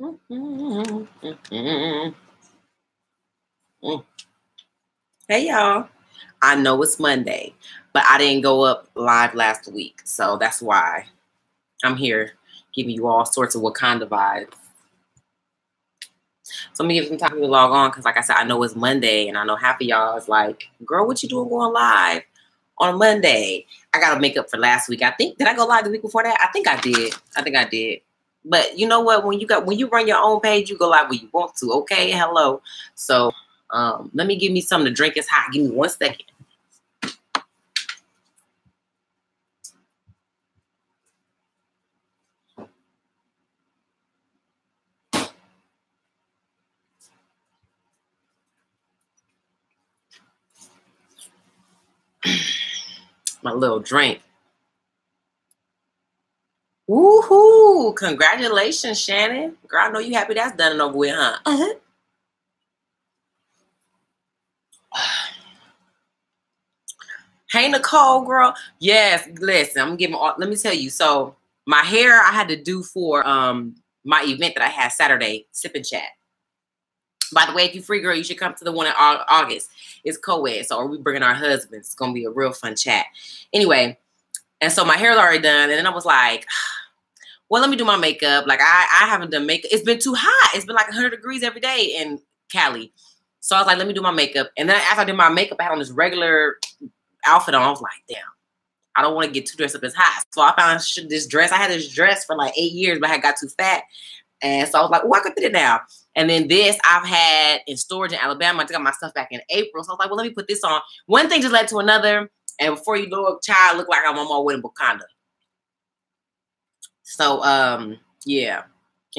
Hey y'all, I know it's Monday, but I didn't go up live last week, so that's why I'm here giving you all sorts of Wakanda vibes. So let me give some time to log on because, like I said, I know it's Monday, and I know half of y'all is like, "Girl, what you doing going live on Monday?" I got to make up for last week. I think did I go live the week before that? I think I did. But you know what? When you run your own page, you go live when you want to. Okay, hello. So let me give me something to drink. It's hot. Give me 1 second. My little drink. Woohoo! Congratulations, Shannon. Girl, I know you happy that's done and over with, huh? Hey, Nicole, girl. Yes, listen, I'm giving all, let me tell you. So my hair I had to do for my event that I had Saturday, Sip and Chat. By the way, if you're free, girl, you should come to the one in August. It's co-ed, so we bringing our husbands. It's gonna be a real fun chat. Anyway, and so my hair's already done, and then I was like, well, let me do my makeup. Like I haven't done makeup. It's been too hot. It's been like 100 degrees every day in Cali. So I was like, let me do my makeup. And then after I did my makeup, I had on this regular outfit on. I was like, damn, I don't want to get too dressed up as hot. So I found this dress. I had this dress for like 8 years, but I got too fat. And so I was like, oh, I could fit it now. And then this I've had in storage in Alabama. I got my stuff back in April. So I was like, well, let me put this on. One thing just led to another. And before you know it, child, look like I'm on my way to Wakanda. So, yeah.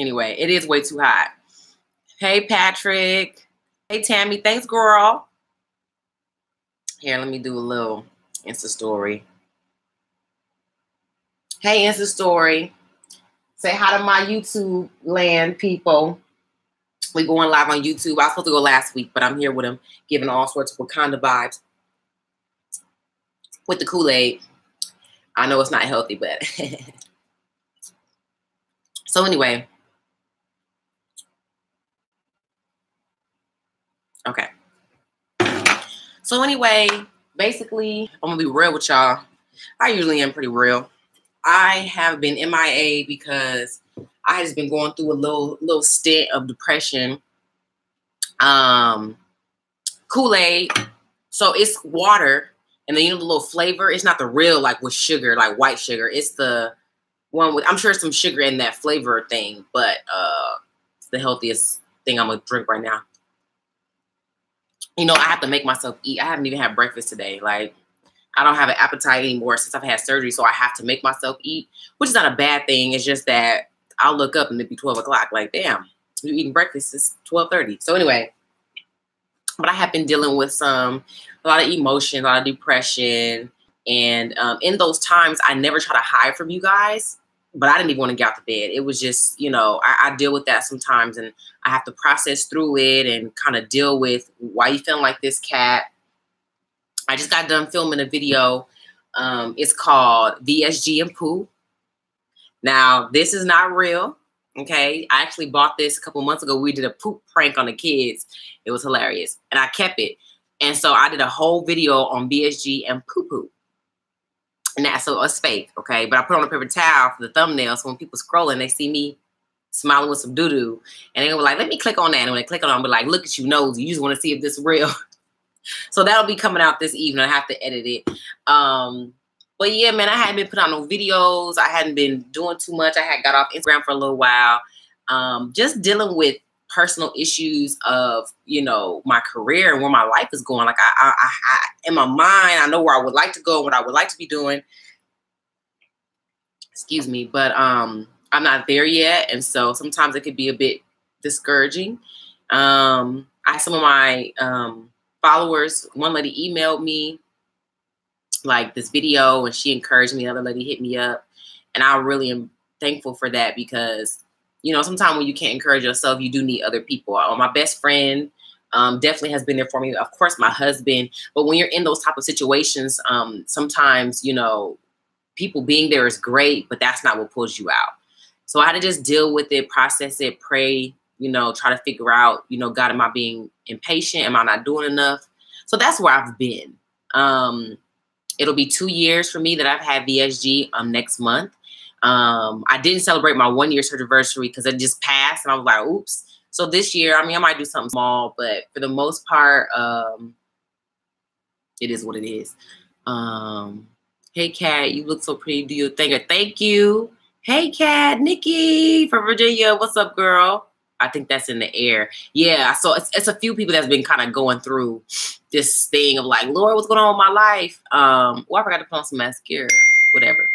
Anyway, it is way too hot. Hey, Patrick. Hey, Tammy. Thanks, girl. Here, let me do a little Insta story. Hey, Insta story. Say hi to my YouTube land people. We going live on YouTube. I was supposed to go last week, but I'm here with them, giving all sorts of Wakanda vibes with the Kool-Aid. I know it's not healthy, but so anyway. Okay. So anyway, basically, I'm gonna be real with y'all. I usually am pretty real. I have been MIA because I have been going through a little stint of depression. Kool-Aid. So it's water, and then you know the little flavor. It's not the real like with sugar, like white sugar. It's the one with I'm sure some sugar in that flavor thing, but it's the healthiest thing I'm gonna drink right now. You know, I have to make myself eat. I haven't even had breakfast today. Like, I don't have an appetite anymore since I've had surgery, so I have to make myself eat, which is not a bad thing. It's just that I'll look up and it'll be 12 o'clock. Like, damn, you're eating breakfast. It's 12:30. So anyway, but I have been dealing with a lot of emotion, a lot of depression. And in those times, I never try to hide from you guys, but I didn't even want to get out of bed. It was just, you know, I deal with that sometimes, and I have to process through it and kind of deal with why you feeling like this, cat. I just got done filming a video. It's called VSG and Poo. Now, this is not real, okay? I actually bought this a couple months ago. We did a poop prank on the kids. It was hilarious, and I kept it. And so I did a whole video on VSG and Poo Poo. And that's so it's fake, okay? But I put on a paper towel for the thumbnail, so when people scrolling, they see me smiling with some doo-doo. And they were like, let me click on that. And when they click on it, I'm like, look at you, nosy. You just want to see if this is real. So that'll be coming out this evening. I have to edit it. But yeah, man, I hadn't been putting out no videos. I hadn't been doing too much. I had got off Instagram for a little while. Just dealing with personal issues of, you know, my career and where my life is going. Like I in my mind, I know where I would like to go, what I would like to be doing. Excuse me, but I'm not there yet, and so sometimes it could be a bit discouraging. I had some of my followers. One lady emailed me like this video, and she encouraged me. Another lady hit me up, and I really am thankful for that because, you know, sometimes when you can't encourage yourself, you do need other people. My best friend definitely has been there for me. Of course, my husband. But when you're in those type of situations, sometimes, you know, people being there is great, but that's not what pulls you out. So I had to just deal with it, process it, pray, try to figure out, God, am I being impatient? Am I not doing enough? So that's where I've been. It'll be 2 years for me that I've had VSG next month. I didn't celebrate my 1 year anniversary because it just passed and I was like, oops. So this year, I might do something small, but for the most part, it is what it is. Hey, Kat, you look so pretty. Do your thing. Thank you. Hey, Kat, Nikki from Virginia. What's up, girl? I think that's in the air. Yeah, so it's a few people that's been kind of going through this thing of like, Lord, what's going on with my life? I forgot to put on some mascara. Whatever.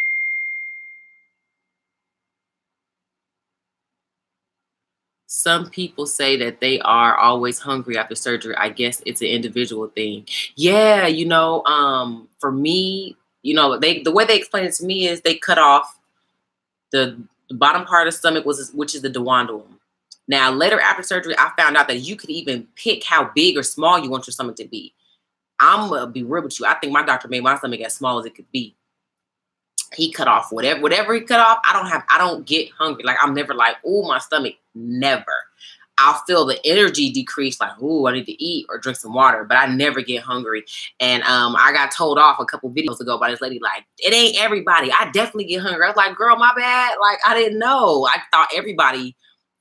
Some people say that they are always hungry after surgery. I guess it's an individual thing. Yeah, for me, the way they explain it to me is they cut off the bottom part of the stomach, which is the duodenum. Now, later after surgery, I found out that you could even pick how big or small you want your stomach to be. I'm gonna be real with you. I think my doctor made my stomach as small as it could be. He cut off whatever he cut off. I don't get hungry. Like, I'm never like, oh, my stomach. Never. I'll feel the energy decrease, like, oh, I need to eat or drink some water, but I never get hungry. And I got told off a couple videos ago by this lady, like, it ain't everybody. I definitely get hungry. I was like, girl, my bad. Like, I didn't know. I thought everybody,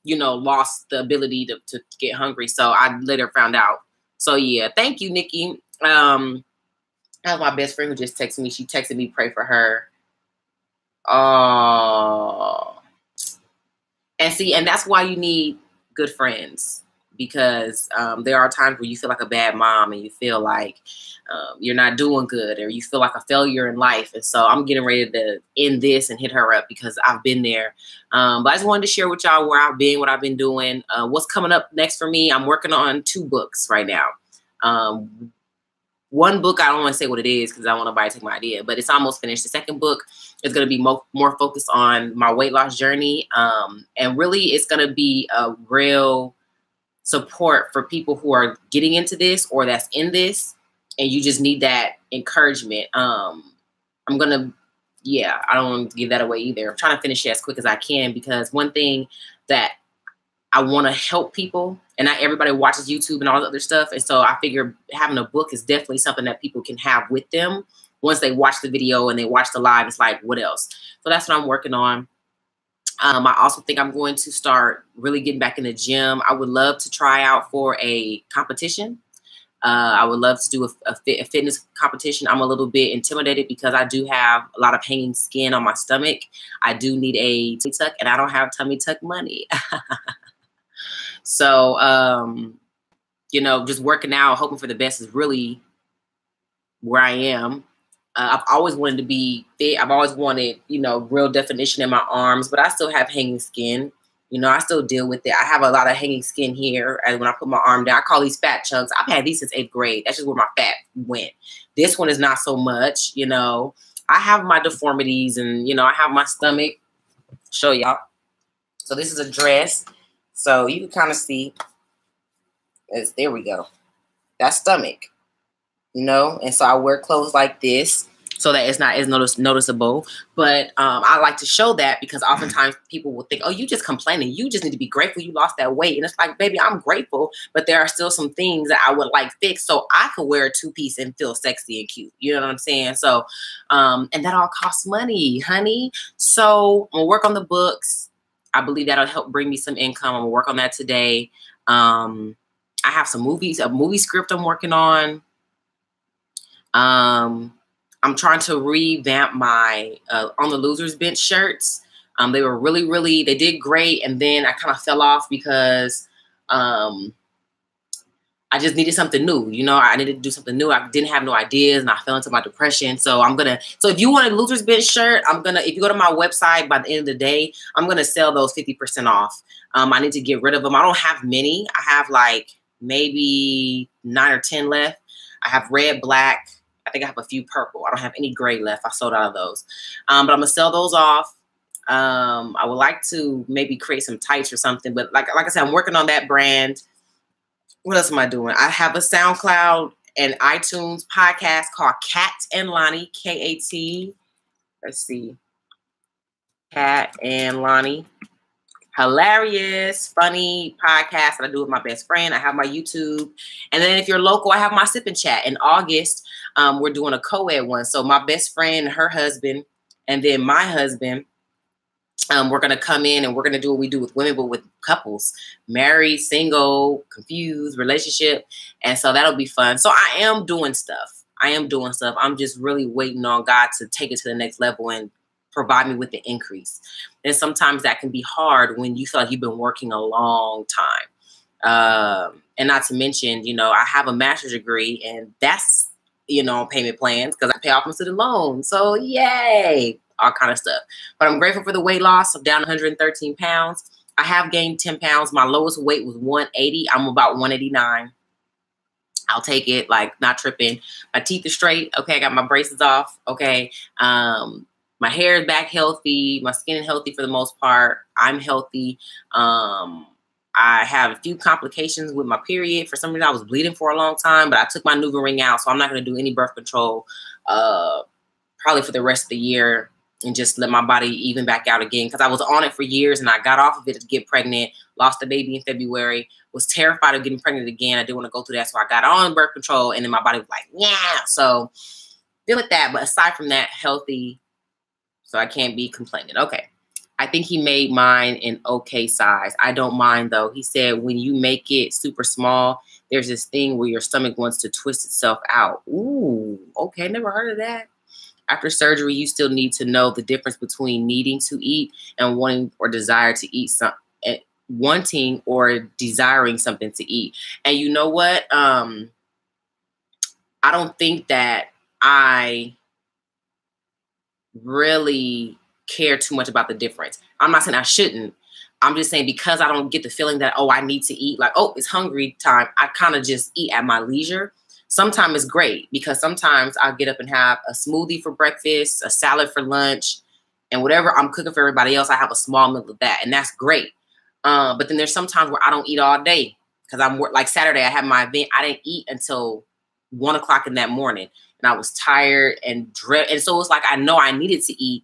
lost the ability to get hungry. So I later found out. So yeah, thank you, Nikki. I have my best friend who just texted me. She texted me, pray for her. Oh. And that's why you need good friends, because there are times where you feel like a bad mom and you feel like you're not doing good, or you feel like a failure in life. And so I'm getting ready to end this and hit her up because I've been there. But I just wanted to share with y'all where I've been, what I've been doing, what's coming up next for me. I'm working on 2 books right now. One book, I don't want to say what it is because I don't want nobody to take my idea, but it's almost finished. The second book is going to be more focused on my weight loss journey. And really, it's going to be a real support for people who are getting into this or that's in this, and you just need that encouragement. I don't want to give that away either. I'm trying to finish it as quick as I can, because one thing that I want to help people, and not everybody watches YouTube and all the other stuff. And so I figure having a book is definitely something that people can have with them. Once they watch the video and they watch the live, it's like, what else? So that's what I'm working on. I also think I'm going to start really getting back in the gym. I would love to try out for a competition. I would love to do a fitness competition. I'm a little bit intimidated because I do have a lot of hanging skin on my stomach. I do need a tummy tuck, and I don't have tummy tuck money. So, just working out, hoping for the best is really where I am. I've always wanted to be fit. I've always wanted, real definition in my arms, but I still have hanging skin. I still deal with it. I have a lot of hanging skin here. And when I put my arm down, I call these fat chunks. I've had these since 8th grade. That's just where my fat went. This one is not so much, I have my deformities, and, I have my stomach. Show y'all. So this is a dress. So you can kind of see, there we go. That's stomach, and so I wear clothes like this so that it's not as noticeable. But I like to show that because oftentimes people will think, oh, you just complaining. You just need to be grateful you lost that weight. And it's like, baby, I'm grateful, but there are still some things that I would like fixed so I could wear a 2-piece and feel sexy and cute. You know what I'm saying? So, and that all costs money, honey. So I'm gonna work on the books. I believe that'll help bring me some income. I'm gonna work on that today. I have some movies, a movie script I'm working on. I'm trying to revamp my On the Losers Bench shirts. They were really, they did great. And then I kind of fell off because I just needed something new. I needed to do something new. I didn't have no ideas and I fell into my depression. So so if you want a Losers Bench shirt, if you go to my website by the end of the day, I'm going to sell those 50% off. I need to get rid of them. I don't have many. I have like maybe 9 or 10 left. I have red, black. I think I have a few purple. I don't have any gray left. I sold out of those. But I'm going to sell those off. I would like to maybe create some tights or something. But like I said, I'm working on that brand. What else am I doing? I have a SoundCloud and iTunes podcast called Kat and Lonnie, K-A-T. Let's see. Kat and Lonnie. Hilarious, funny podcast that I do with my best friend. I have my YouTube. And then if you're local, I have my Sip and Chat. In August, we're doing a co-ed one. So my best friend, her husband, and then my husband, we're going to come in and we're going to do what we do with women, but with couples, married, single, confused, relationship. And so that'll be fun. So I am doing stuff. I'm just really waiting on God to take it to the next level and provide me with the increase. And sometimes that can be hard when you feel like you've been working a long time. And not to mention, you know, I have a master's degree and that's, you know, payment plans because I pay off my student loan. So yay, all kind of stuff. But I'm grateful for the weight loss. I'm down 113 pounds. I have gained 10 pounds. My lowest weight was 180. I'm about 189. I'll take it, like, not tripping. My teeth are straight. Okay, I got my braces off. Okay. My hair is back healthy. My skin is healthy for the most part. I'm healthy. I have a few complications with my period. For some reason, I was bleeding for a long time, but I took my NuvaRing out, so I'm not going to do any birth control probably for the rest of the year and just let my body even back out again because I was on it for years and I got off of it to get pregnant, lost a baby in February, was terrified of getting pregnant again. I didn't want to go through that, so I got on birth control, and then my body was like, yeah. So deal with that, but aside from that, healthy. So I can't be complaining. Okay. I think he made mine in okay size. I don't mind though. He said, when you make it super small, there's this thing where your stomach wants to twist itself out. Ooh, okay. Never heard of that. After surgery, you still need to know the difference between needing to eat and wanting or desire to eat something, wanting or desiring something to eat. And you know what? I don't think that I really care too much about the difference. I'm not saying I shouldn't. I'm just saying because I don't get the feeling that, oh, I need to eat. Like, oh, it's hungry time. I kind of just eat at my leisure. Sometimes it's great because sometimes I'll get up and have a smoothie for breakfast, a salad for lunch, and whatever I'm cooking for everybody else, I have a small meal of that. And that's great. But then there's sometimes where I don't eat all day because I'm like Saturday, I had my event. I didn't eat until 1 o'clock in that morning. And I was tired and and so it was like I know I needed to eat,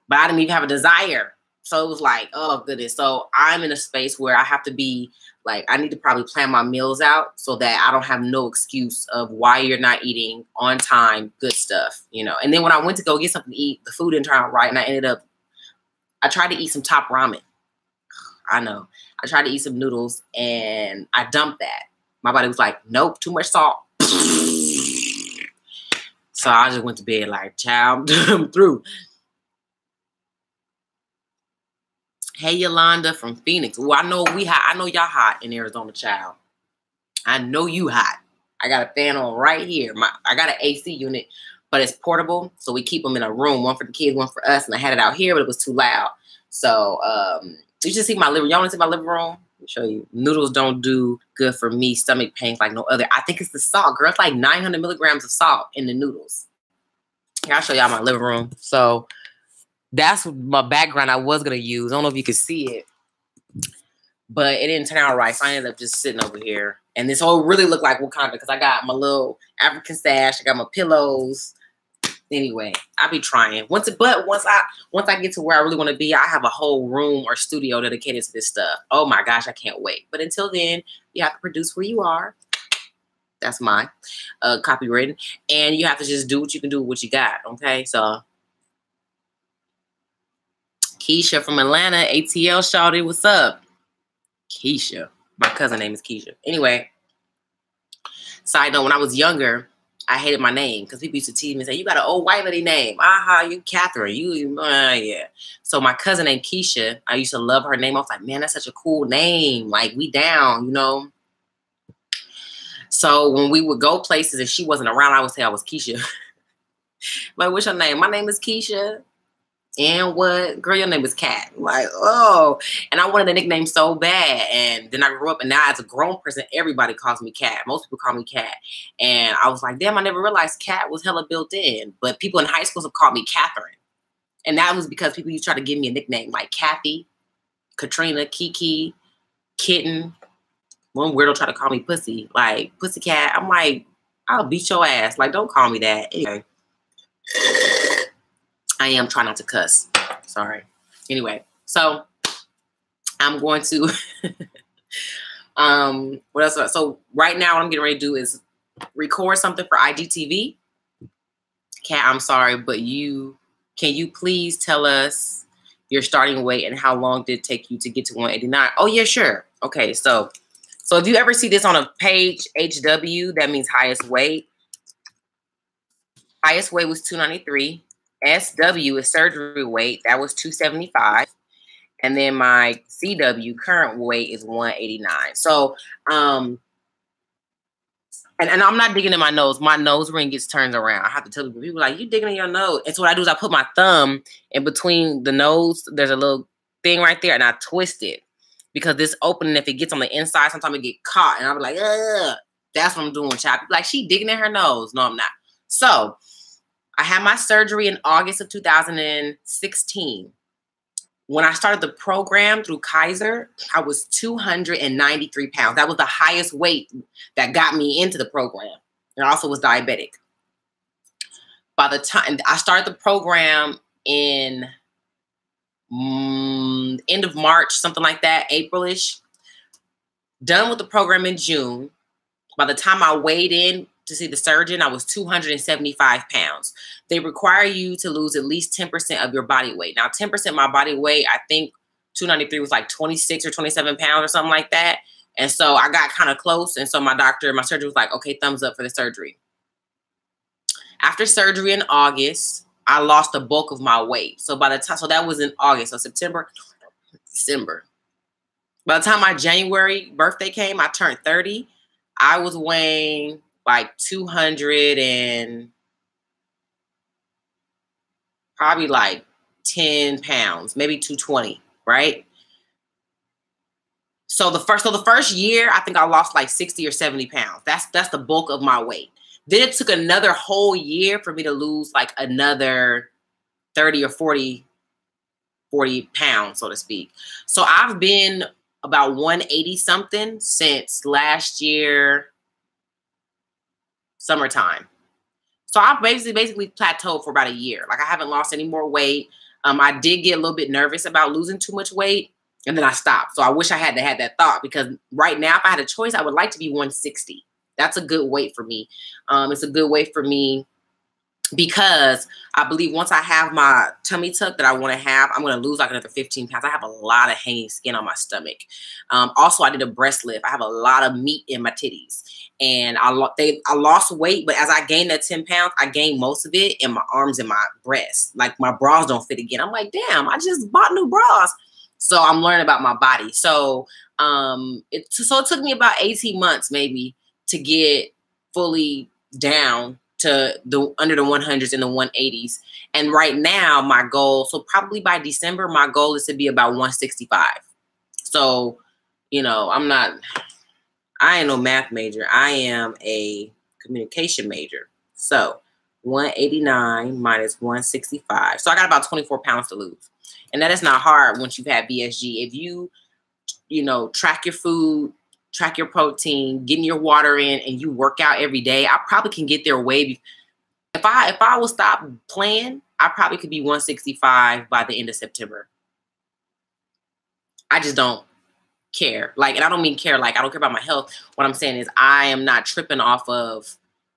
but I didn't even have a desire. So it was like, oh goodness. So I'm in a space where I have to be like, I need to probably plan my meals out so that I don't have no excuse of why you're not eating on time, good stuff, you know. And then when I went to go get something to eat, the food didn't turn out right, and I tried to eat some top ramen. I know. I tried to eat some noodles and I dumped that. My body was like, nope, too much salt. So I just went to bed like, child, I'm through. Hey, Yolanda from Phoenix. Well, I know we hot. I know y'all hot in Arizona, child. I know you hot. I got a fan on right here. I got an AC unit, but it's portable. So we keep them in a room. One for the kids, one for us. And I had it out here, but it was too loud. So you should see my living room. Y'all want to see my living room? Let me show you. Noodles don't do good for me. Stomach pains like no other. I think it's the salt, girl. It's like 900 milligrams of salt in the noodles. Here, I'll show y'all my living room. So that's my background I was going to use. I don't know if you can see it, but it didn't turn out right. So I ended up just sitting over here. And this whole really looked like Wakanda because I got my little African stash. I got my pillows. Anyway, I'll be trying. Once I get to where I really want to be, I have a whole room or studio dedicated to this stuff. Oh my gosh, I can't wait. But until then, you have to produce where you are. That's my copywritten. And you have to just do what you can do with what you got. Okay, so Keisha from Atlanta, ATL shawty, what's up? Keisha. My cousin name is Keisha. Anyway, side note, when I was younger, I hated my name because people used to tease me and say, you got an old white lady name. Aha, you Catherine. Yeah. So my cousin named Keisha, I used to love her name. I was like, man, that's such a cool name. Like, we down, you know? So when we would go places and she wasn't around, I would say I was Keisha. Like, what's your name? My name is Keisha. And what? Girl, your name is Kat. Like, oh. And I wanted a nickname so bad. And then I grew up, and now as a grown person, everybody calls me Kat. Most people call me Kat. And I was like, damn, I never realized Kat was hella built in. But people in high school have called me Catherine. And that was because people used to try to give me a nickname like Kathy, Katrina, Kiki, Kitten. One weirdo tried to call me Pussy. Like, Pussycat. I'm like, I'll beat your ass. Like, don't call me that. Anyway. I am trying not to cuss. Sorry. Anyway, so I'm going to, what else? So right now what I'm getting ready to do is record something for IGTV. Kat, I'm sorry, but can you please tell us your starting weight and how long did it take you to get to 189? Oh yeah, sure. Okay, so if you ever see this on a page, HW, that means highest weight. Highest weight was 293. SW is surgery weight. That was 275. And then my CW current weight is 189. So, and I'm not digging in my nose. My nose ring gets turned around. I have to tell people like, you digging in your nose. And so what I do is I put my thumb in between the nose. There's a little thing right there, and I twist it because this opening, if it gets on the inside, sometimes it get caught. And I'm like, ugh. That's what I'm doing, child. Like, she digging in her nose. No, I'm not. So I had my surgery in August of 2016. When I started the program through Kaiser, I was 293 pounds. That was the highest weight that got me into the program. And I also was diabetic. By the time I started the program in end of March, something like that, April-ish, done with the program in June. By the time I weighed in to see the surgeon, I was 275 pounds. They require you to lose at least 10% of your body weight. Now, 10% of my body weight, I think 293 was like 26 or 27 pounds or something like that. And so I got kind of close. And so my surgeon was like, okay, thumbs up for the surgery. After surgery in August, I lost the bulk of my weight. So so that was in August. So September, December. By the time my January birthday came, I turned 30. I was weighing like 200 and probably like 10 pounds, maybe 220, right? So the first year, I think I lost like 60 or 70 pounds. That's the bulk of my weight. Then it took another whole year for me to lose like another 30 or 40 pounds, so to speak. So I've been about 180 something since last year, summertime. So I've basically plateaued for about a year. Like, I haven't lost any more weight. I did get a little bit nervous about losing too much weight, and then I stopped. So I wish I had had that thought, because right now, if I had a choice, I would like to be 160. That's a good weight for me. It's a good weight for me because I believe once I have my tummy tuck that I want to have, I'm going to lose like another 15 pounds. I have a lot of hanging skin on my stomach. Also, I did a breast lift. I have a lot of meat in my titties. And I lost weight, but as I gained that 10 pounds, I gained most of it in my arms and my breasts. Like, my bras don't fit again. I'm like, damn, I just bought new bras. So I'm learning about my body. So it took me about 18 months maybe to get fully down to under the 100s and the 180s. And right now, my goal, so probably by December, my goal is to be about 165. So, you know, I ain't no math major. I am a communication major. So 189 minus 165. So I got about 24 pounds to lose. And that is not hard once you've had BSG. If you track your food, track your protein, getting your water in, and you work out every day, I probably can get there way. If I will stop playing, I probably could be 165 by the end of September. I just don't care. Like, and I don't mean care like I don't care about my health. What I'm saying is I am not tripping off of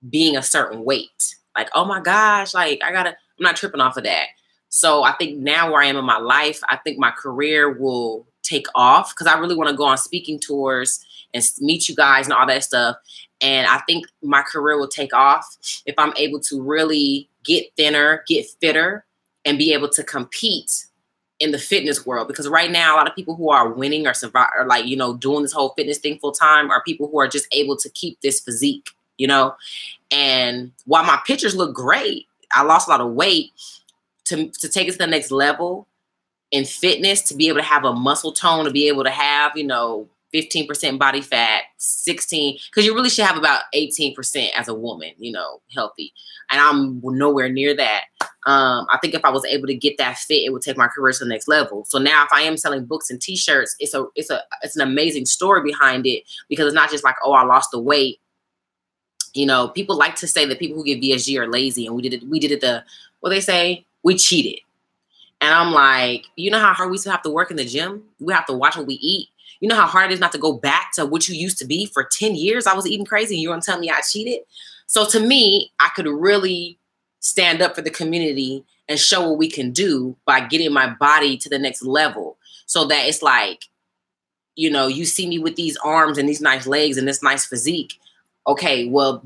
being a certain weight. Like, oh my gosh, like I'm not tripping off of that. So I think now where I am in my life, I think my career will take off because I really want to go on speaking tours and meet you guys and all that stuff. And I think my career will take off if I'm able to really get thinner, get fitter, and be able to compete in the fitness world. Because right now, a lot of people who are winning or survive, or like, doing this whole fitness thing full time are people who are just able to keep this physique, And while my pictures look great, I lost a lot of weight. To take it to the next level in fitness, to be able to have a muscle tone, to be able to have, 15% body fat, 16, because you really should have about 18% as a woman, healthy. And I'm nowhere near that. I think if I was able to get that fit, it would take my career to the next level. So now if I am selling books and t-shirts, it's an amazing story behind it, because it's not just like, oh, I lost the weight. People like to say that people who get VSG are lazy, and we did it what they say, we cheated. And I'm like, you know how hard we still have to work in the gym? We have to watch what we eat. You know how hard it is not to go back to what you used to be for 10 years? I was eating crazy and you want to tell me I cheated? So to me, I could really stand up for the community and show what we can do by getting my body to the next level. So that it's like, you know, you see me with these arms and these nice legs and this nice physique. Okay, well,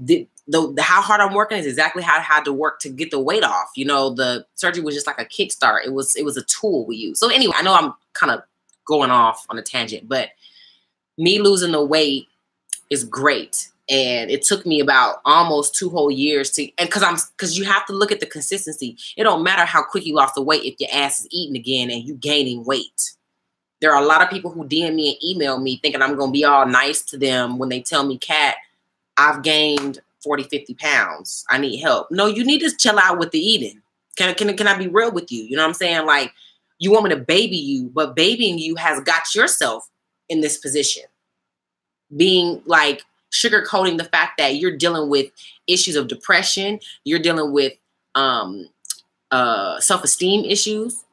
how hard I'm working is exactly how I had to work to get the weight off. You know, the surgery was just like a kickstart. It was a tool we used. So anyway, I know I'm kind of going off on a tangent, but me losing the weight is great. And it took me about almost 2 whole years because you have to look at the consistency. It don't matter how quick you lost the weight if your ass is eating again and you gaining weight. There are a lot of people who DM me and email me thinking I'm going to be all nice to them when they tell me, Kat, I've gained 40, 50 pounds. I need help. No, you need to chill out with the eating. Can I be real with you? You know what I'm saying? Like, you want me to baby you, but babying you has got yourself in this position. Being like sugarcoating the fact that you're dealing with issues of depression. You're dealing with self-esteem issues.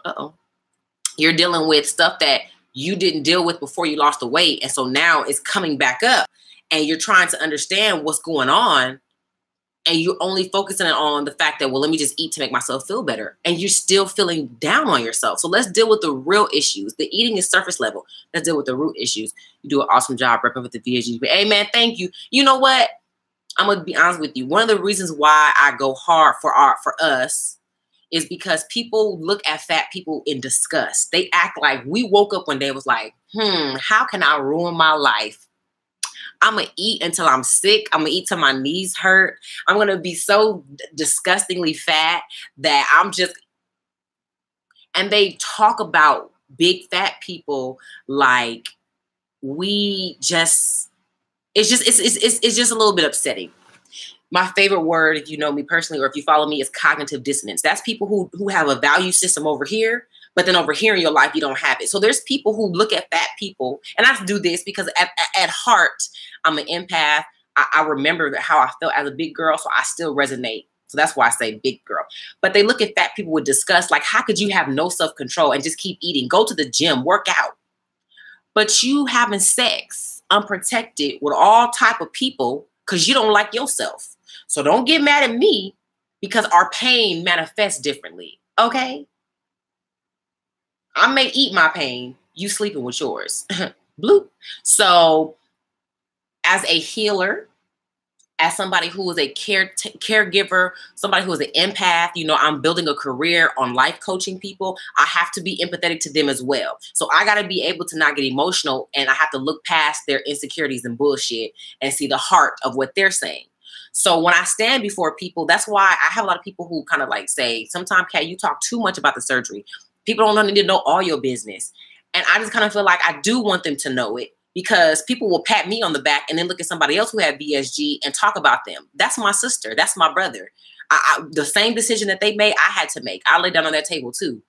You're dealing with stuff that you didn't deal with before you lost the weight. And so now it's coming back up and you're trying to understand what's going on. And you're only focusing on the fact that, well, let me just eat to make myself feel better. And you're still feeling down on yourself. So let's deal with the real issues. The eating is surface level. Let's deal with the root issues. You do an awesome job repping with the VSG. But, hey, man, thank you. You know what? I'm going to be honest with you. One of the reasons why I go hard for us is because people look at fat people in disgust. They act like we woke up one day and was like, how can I ruin my life? I'm going to eat until I'm sick. I'm going to eat till my knees hurt. I'm going to be so disgustingly fat that I'm just, and they talk about big fat people like it's just a little bit upsetting. My favorite word, if you know me personally, or if you follow me, is cognitive dissonance. That's people who have a value system over here, but then over here in your life, you don't have it. So there's people who look at fat people, and I do this because at heart, I'm an empath. I remember how I felt as a big girl, so I still resonate. So that's why I say big girl. But they look at fat people with disgust, like, how could you have no self-control and just keep eating? Go to the gym, work out. But you having sex unprotected with all type of people because you don't like yourself. So don't get mad at me because our pain manifests differently, okay? I may eat my pain, you sleeping with yours. Bloop. So as a healer, as somebody who is a caregiver, somebody who is an empath, you know, I'm building a career on life coaching people. I have to be empathetic to them as well. So I got to be able to not get emotional, and I have to look past their insecurities and bullshit and see the heart of what they're saying. So when I stand before people, that's why I have a lot of people who kind of like say, sometimes, Kat, you talk too much about the surgery. People don't need to know all your business. And I just kind of feel like I do want them to know it, because people will pat me on the back and then look at somebody else who had VSG and talk about them. That's my sister. That's my brother. The same decision that they made, I had to make. I laid down on that table too.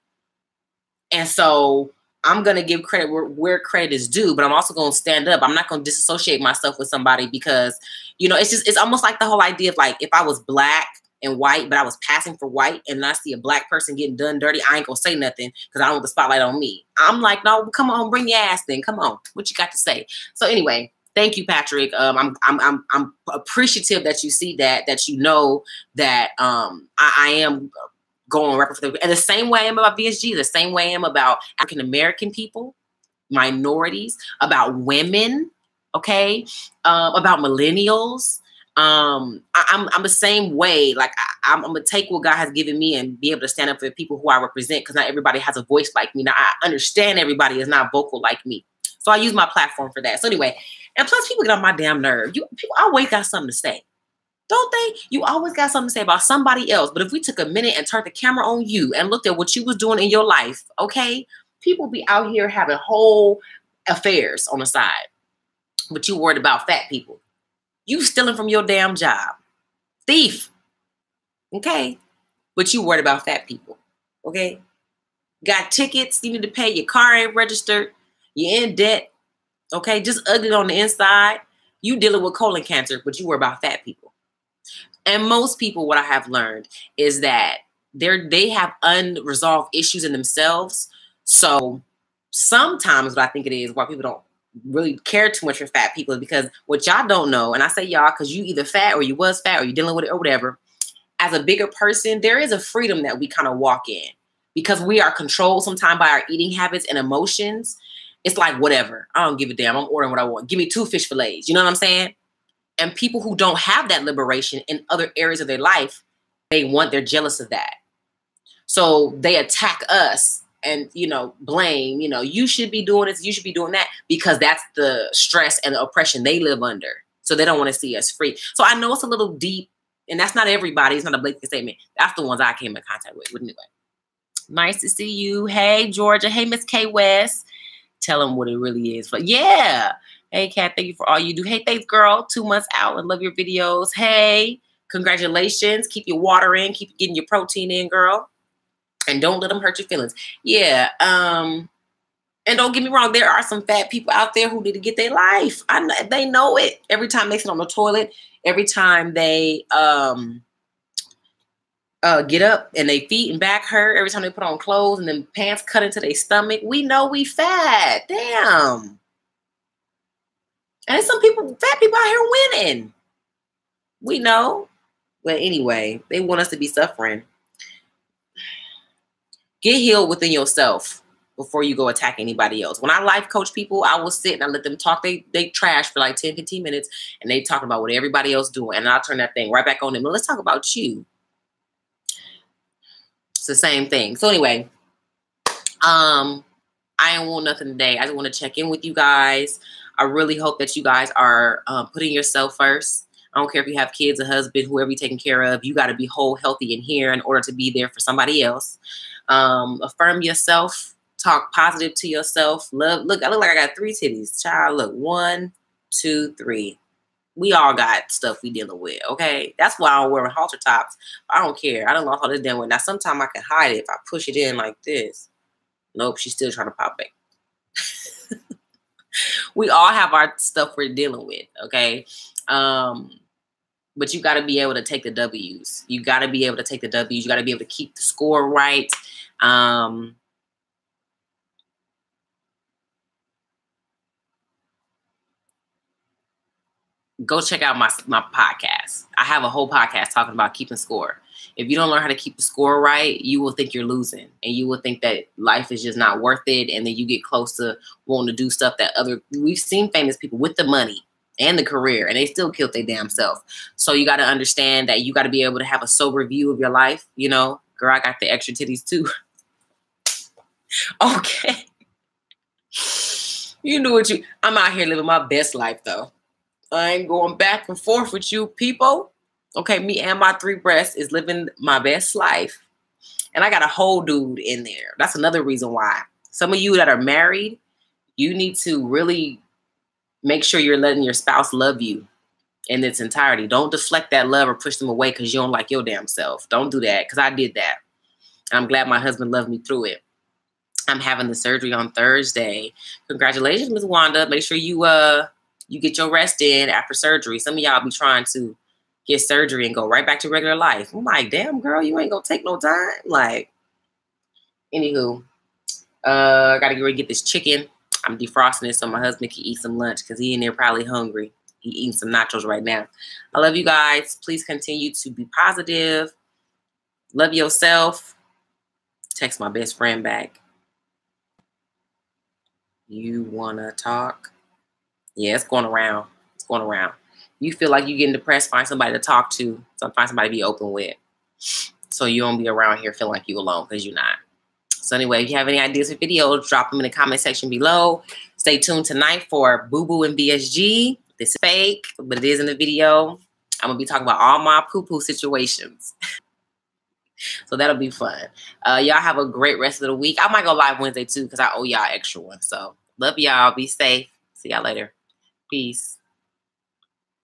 And so I'm going to give credit where credit is due, but I'm also going to stand up. I'm not going to disassociate myself with somebody because, you know, it's almost like the whole idea of like, if I was black and white, but I was passing for white and I see a black person getting done dirty, I ain't gonna say nothing because I don't want the spotlight on me. I'm like, no, come on, bring your ass then. Come on, what you got to say? So anyway, thank you, Patrick. I'm appreciative that you see that you know that I am going representative. And the same way I am about VSG, the same way I am about African American people, minorities, about women, okay, about millennials. I'm the same way. Like I'm gonna take what God has given me and be able to stand up for the people who I represent, because not everybody has a voice like me. Now I understand everybody is not vocal like me, so I use my platform for that. So anyway, and plus people get on my damn nerve. People always got something to say, don't they? You always got something to say about somebody else. But if we took a minute and turned the camera on you and looked at what you was doing in your life, okay, people be out here having whole affairs on the side, but you worried about fat people. You stealing from your damn job. Thief. Okay? But you worried about fat people. Okay? Got tickets you need to pay. Your car ain't registered. You're in debt. Okay? Just ugly on the inside. You dealing with colon cancer, but you worry about fat people. And most people, what I have learned is that they have unresolved issues in themselves. So sometimes what I think it is why people don't really care too much for fat people is because what y'all don't know, and I say y'all because you either fat or you was fat or you're dealing with it or whatever, as a bigger person, there is a freedom that we kind of walk in because we are controlled sometimes by our eating habits and emotions. It's like, whatever, I don't give a damn. I'm ordering what I want. Give me 2 fish fillets. You know what I'm saying? And people who don't have that liberation in other areas of their life, they're jealous of that. So they attack us and, blame, you should be doing this, you should be doing that, because that's the stress and the oppression they live under. So they don't want to see us free. So I know it's a little deep, and that's not everybody. It's not a blanket statement. That's the ones I came in contact with. Anyway, nice to see you. Hey, Georgia. Hey, Miss K West. Tell them what it really is. But yeah. Hey, Kat, thank you for all you do. Hey, thanks, girl. 2 months out and love your videos. Hey, congratulations. Keep your water in. Keep getting your protein in, girl. And don't let them hurt your feelings. Yeah. And don't get me wrong. There are some fat people out there who need to get their life. They know it. Every time they sit on the toilet, every time they get up and their feet and back hurt, every time they put on clothes and then pants cut into their stomach, we know we fat. Damn. And there's some fat people out here winning. We know. But anyway, they want us to be suffering. Get healed within yourself before you go attack anybody else. When I life coach people, I will sit and I let them talk. They trash for like 10, 15 minutes and they talk about what everybody else doing. And I'll turn that thing right back on them. But let's talk about you. It's the same thing. So anyway, I ain't want nothing today. I just want to check in with you guys. I really hope that you guys are putting yourself first. I don't care if you have kids, a husband, whoever you're taking care of. You got to be whole, healthy, and here in order to be there for somebody else. Affirm yourself. Talk positive to yourself. Look, I look like I got 3 titties. Child, look. 1, 2, 3. We all got stuff we dealing with, okay? That's why I'm wearing halter tops. I don't care. I don't lost all this damn weight. Now, sometimes I can hide it if I push it in like this. Nope, she's still trying to pop back. We all have our stuff we're dealing with, okay? But you got to be able to take the W's. You got to be able to take the W's. You got to be able to keep the score right. Go check out my podcast. I have a whole podcast talking about keeping score. If you don't learn how to keep the score right, you will think you're losing. And you will think that life is just not worth it. And then you get close to wanting to do stuff that we've seen famous people with the money and the career, and they still killed their damn self. So you got to understand that you got to be able to have a sober view of your life. Girl, I got the extra titties too. Okay. You knew what I'm out here living my best life though. I ain't going back and forth with you people. Okay, me and my 3 breasts is living my best life. And I got a whole dude in there. That's another reason why. Some of you that are married, you need to really make sure you're letting your spouse love you in its entirety. Don't deflect that love or push them away because you don't like your damn self. Don't do that, because I did that. And I'm glad my husband loved me through it. I'm having the surgery on Thursday. Congratulations, Ms. Wanda. Make sure you get your rest in after surgery. Some of y'all be trying to get surgery and go right back to regular life. I'm like, damn, girl, you ain't gonna take no time. Like, anywho, I gotta get ready to get this chicken. I'm defrosting it so my husband can eat some lunch because he in there probably hungry. He eating some nachos right now. I love you guys. Please continue to be positive. Love yourself. Text my best friend back. You wanna talk? Yeah, it's going around. It's going around. You feel like you're getting depressed, find somebody to talk to. So find somebody to be open with. So you don't be around here feeling like you alone, because you're not. So anyway, if you have any ideas for videos, drop them in the comment section below. Stay tuned tonight for Boo Boo and BSG. This is fake, but it is in the video. I'm going to be talking about all my poo-poo situations. So that'll be fun. Y'all have a great rest of the week. I might go live Wednesday too because I owe y'all extra one. So love y'all. Be safe. See y'all later. Peace.